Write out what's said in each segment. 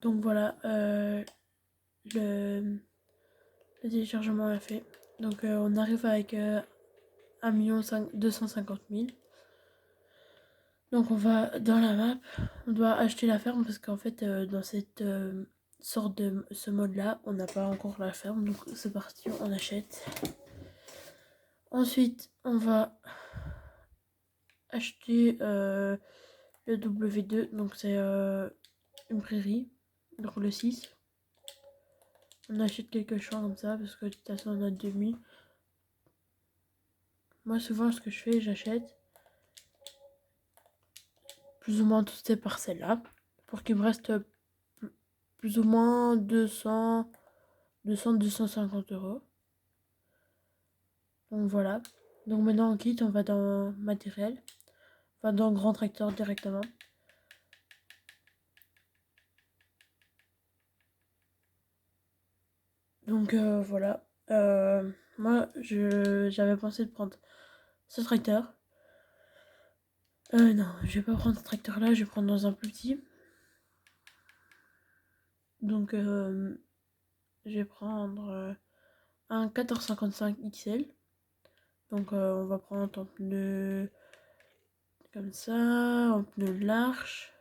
Donc voilà, le téléchargement est fait. Donc on arrive avec 1 250 000. Donc on va dans la map, on doit acheter la ferme parce qu'en fait dans cette sorte de ce mode là, on n'a pas encore la ferme. Donc c'est parti, on achète. Ensuite on va acheter le W2, donc c'est une prairie, donc le 6. On achète quelques champs comme ça parce que de toute façon on a 2000. Moi souvent ce que je fais, j'achète plus ou moins toutes ces parcelles là pour qu'il me reste plus ou moins 250 euros. Donc voilà. Donc maintenant on quitte, on va dans matériel. Enfin dans grand tracteur directement. Donc voilà. Moi j'avais pensé de prendre ce tracteur. Non, je vais pas prendre ce tracteur là, je vais prendre dans un plus petit. Donc je vais prendre un 1455 XL. Donc on va prendre un pneu comme ça, un pneu large.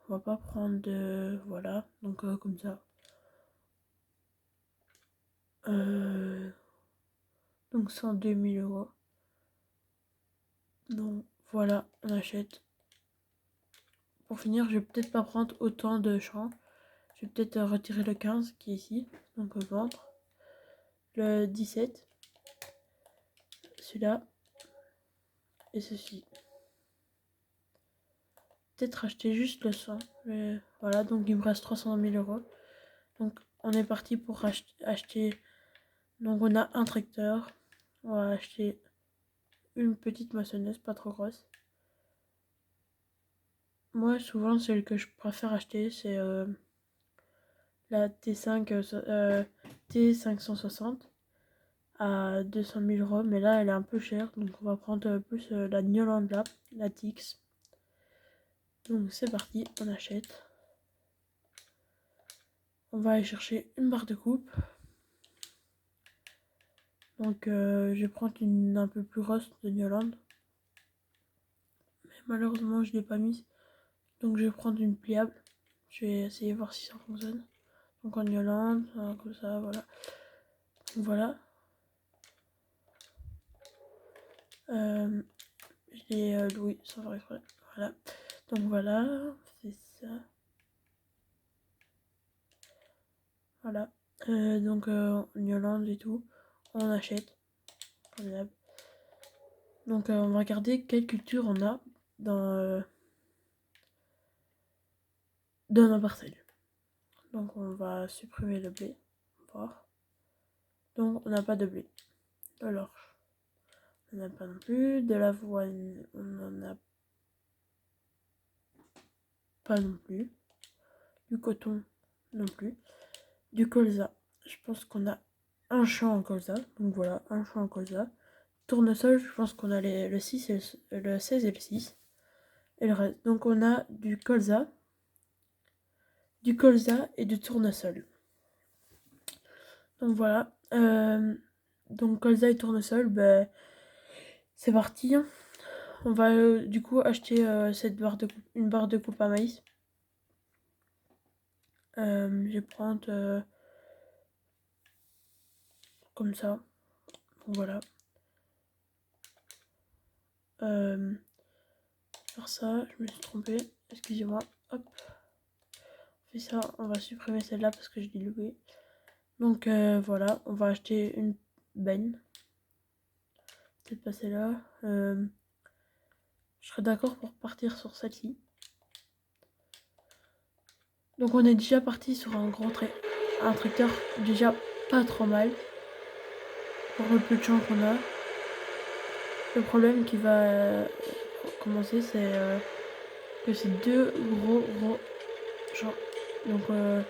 On va pas prendre de... Voilà, donc comme ça. Donc 102 000 euros. Donc voilà, on achète. Pour finir, je vais peut-être pas prendre autant de champs. Je vais peut-être retirer le 15 qui est ici. Donc vendre. Le 17. Celui-là. Et ceci. Peut-être acheter juste le 100. Mais voilà, donc il me reste 300 000 euros. Donc on est parti pour acheter. Donc on a un tracteur. On va acheter une petite moissonneuse, pas trop grosse. Moi, souvent, celle que je préfère acheter, c'est la T560 à 200 000 euros. Mais là, elle est un peu chère. Donc, on va prendre plus la Newland là, la Tix. Donc, c'est parti, on achète. On va aller chercher une barre de coupe. Donc, je vais prendre une un peu plus grosse de Newland. Mais malheureusement, je ne l'ai pas mise. Donc, je vais prendre une pliable. Je vais essayer de voir si ça fonctionne. Donc, en Newland, comme ça, voilà. Donc, voilà. Je l'ai loué sans faire exprès. Voilà. Donc voilà, c'est ça. Voilà. Donc en Hollande et tout, on achète. Formidable. Donc on va regarder quelle culture on a dans nos parcelles. Donc on va supprimer le blé. Voir. Donc on n'a pas de blé. De l'orge, on n'en a pas non plus. De l'avoine, on n'en a pas non plus. Du coton, non plus. Du colza, je pense qu'on a un champ en colza. Donc voilà, un champ en colza. Tournesol, je pense qu'on a le 6 et le 16 et le 6. Et le reste. Donc on a du colza et du tournesol. Donc voilà. Donc colza et tournesol, ben, c'est parti. On va du coup acheter une barre de coupe à maïs. Je vais prendre comme ça. Donc voilà. Faire ça, je me suis trompée. Excusez-moi. Hop. On fait ça. On va supprimer celle-là parce que je l'ai louée. Donc voilà, on va acheter une benne. Peut-être pas celle-là. Je serais d'accord pour partir sur celle-ci. Donc on est déjà parti sur un tracteur déjà pas trop mal. Pour le peu de champs qu'on a. Le problème qui va commencer, c'est que c'est deux gros champs. Donc je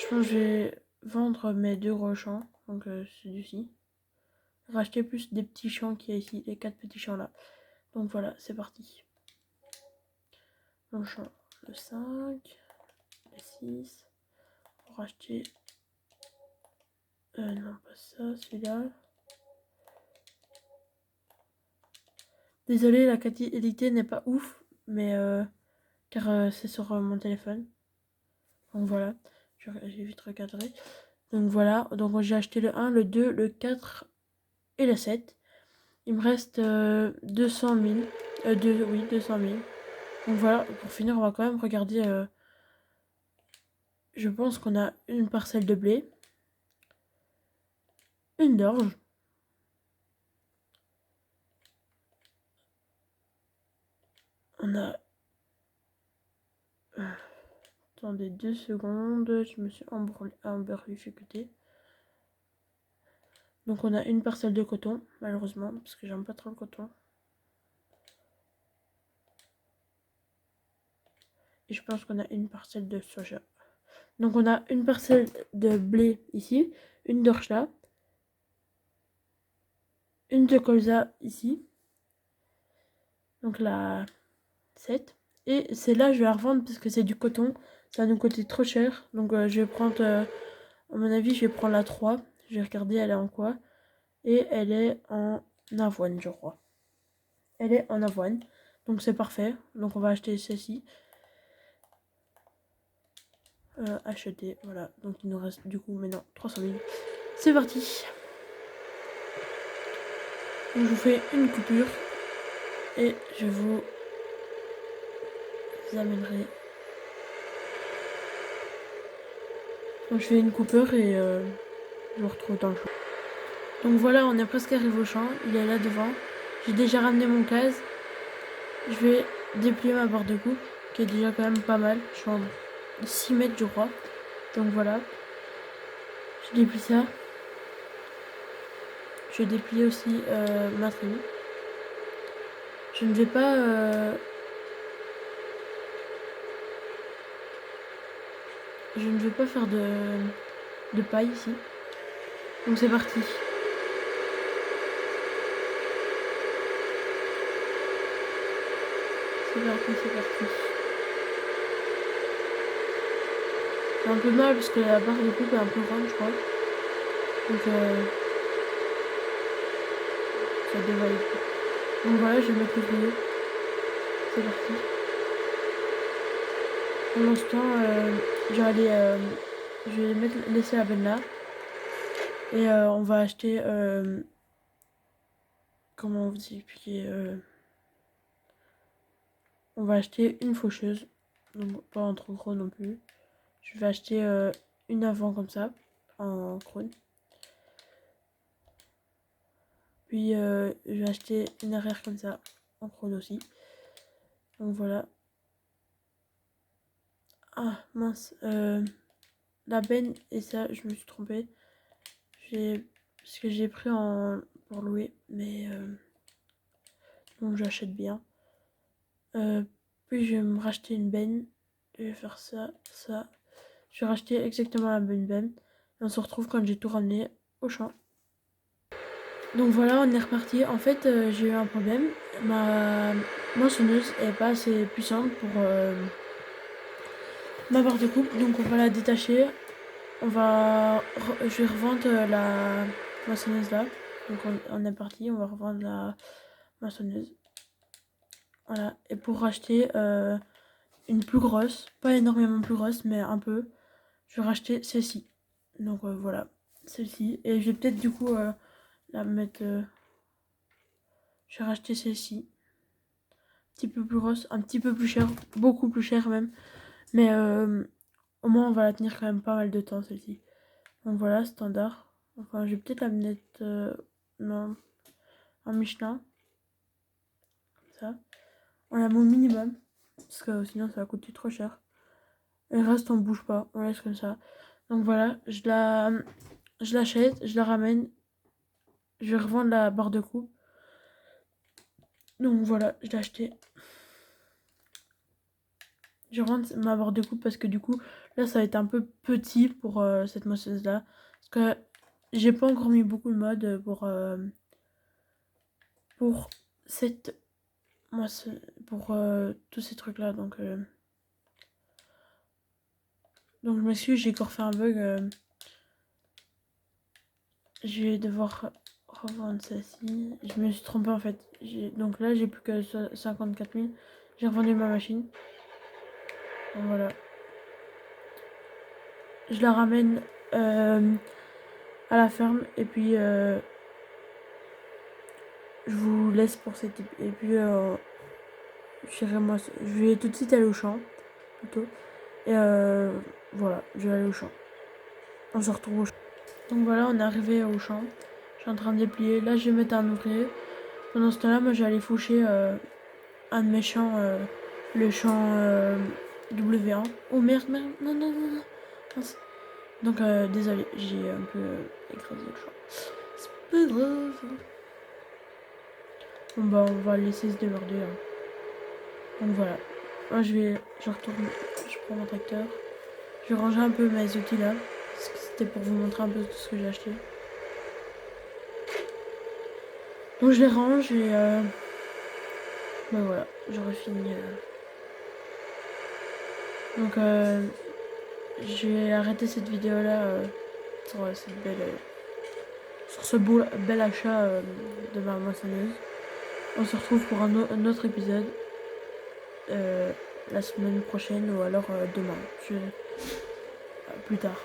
pense que je vais vendre mes deux gros champs. Donc celui-ci. Racheter plus des petits champs qu'il y a ici, les 4 petits champs là. Donc voilà, c'est parti. Le champ, le 5. 6 pour acheter... non, pas ça, celui-là. Désolé, la qualité n'est pas ouf, mais car c'est sur mon téléphone. Donc voilà, j'ai vite regardé. Donc voilà, donc j'ai acheté le 1, le 2, le 4 et le 7. Il me reste 200 000. Oui, 200 000. Donc voilà, pour finir, on va quand même regarder. Je pense qu'on a une parcelle de blé, une d'orge, on a... Attendez 2 secondes, je me suis embarrifié. Donc on a une parcelle de coton, malheureusement, parce que j'aime pas trop le coton. Et je pense qu'on a une parcelle de soja. Donc on a une parcelle de blé ici, une d'orge là, une de colza ici. Donc la 7. Et c'est là je vais la revendre parce que c'est du coton. Ça va nous coûter trop cher. Donc je vais prendre, à mon avis, je vais prendre la 3. Je vais regarder elle est en quoi. Et elle est en avoine, je crois. Elle est en avoine. Donc c'est parfait. Donc on va acheter celle-ci. Acheter, voilà. Donc il nous reste du coup maintenant 300 000. C'est parti. Donc je vous fais une coupure. Et je vous amènerai. Donc je fais une coupure et je vous retrouve dans le champ. Donc voilà, on est presque arrivé au champ. Il est là devant. J'ai déjà ramené mon case. Je vais déplier ma barre de coupe, qui est déjà quand même pas mal. Je suis en 6 mètres, je crois. Donc voilà. Je déplie ça. Je vais déplier aussi ma tribu. Je ne vais pas... je ne vais pas faire de paille ici. Donc c'est parti. C'est parti. J'ai un peu mal parce que la barre de coupe est un peu grande, je crois. Donc ça devrait aller. Donc voilà, je vais mettre l'ouvrier. C'est parti. Pour l'instant, je vais laisser la benne là. Et on va acheter... comment vous expliquer on va acheter une faucheuse. Donc pas en trop gros non plus. Je vais acheter une avant comme ça, en crône. Puis je vais acheter une arrière comme ça, en crône aussi. Donc voilà. Ah mince, la benne et ça, je me suis trompée. Parce que j'ai pris pour louer, mais donc j'achète bien. Puis je vais me racheter une benne. Je vais faire ça. Je vais racheter exactement la bonne benne. Et on se retrouve quand j'ai tout ramené au champ. Donc voilà, on est reparti. En fait, j'ai eu un problème. Ma moissonneuse est pas assez puissante pour ma barre de coupe. Donc on va la détacher. Je vais revendre la moissonneuse là. Donc on est parti. On va revendre la moissonneuse. Voilà. Et pour racheter une plus grosse, pas énormément plus grosse, mais un peu, je vais racheter celle-ci. Donc voilà, celle-ci. Et je vais peut-être du coup la mettre... je vais racheter celle-ci. Un petit peu plus grosse, un petit peu plus cher, beaucoup plus cher même. Mais au moins on va la tenir quand même pas mal de temps celle-ci. Donc voilà, standard. Enfin, je vais peut-être la mettre... non, un Michelin. Comme ça. On la met au minimum. Parce que sinon ça va coûter trop cher. Et le reste on bouge pas, on laisse comme ça. Donc voilà, je l'achète, je la ramène. Je vais revendre la barre de coupe. Donc voilà, je l'ai acheté. Je revends ma barre de coupe parce que du coup, là ça va être un peu petit pour cette moissonneuse là. Parce que j'ai pas encore mis beaucoup de mode pour cette moissonneuse, pour tous ces trucs là. Donc Donc je m'excuse, j'ai encore fait un bug. Je vais devoir revendre celle-ci. Je me suis trompée en fait. Donc là j'ai plus que 54 000. J'ai revendu ma machine. Donc voilà. Je la ramène à la ferme et puis je vous laisse pour cette et puis je vais tout de suite aller au champ plutôt et voilà, je vais aller au champ. On se retrouve au champ. Donc voilà, on est arrivé au champ. Je suis en train de déplier. Là, je vais mettre un ouvrier. Pendant ce temps-là, moi, j'allais faucher un de mes champs, le champ W1. Oh merde, merde, non, non, non, non. Mince. Donc désolé, j'ai un peu écrasé le champ. C'est pas grave. Bon bah on va laisser se démerder. Hein. Donc voilà. Moi je retourne, je prends mon tracteur. Je vais ranger un peu mes outils là. Parce que c'était pour vous montrer un peu tout ce que j'ai acheté. Donc je les range et bah voilà, j'aurais fini. Donc je vais arrêter cette vidéo là sur cette belle sur ce bel achat de ma moissonneuse. On se retrouve pour un autre épisode la semaine prochaine ou alors demain. Plus tard.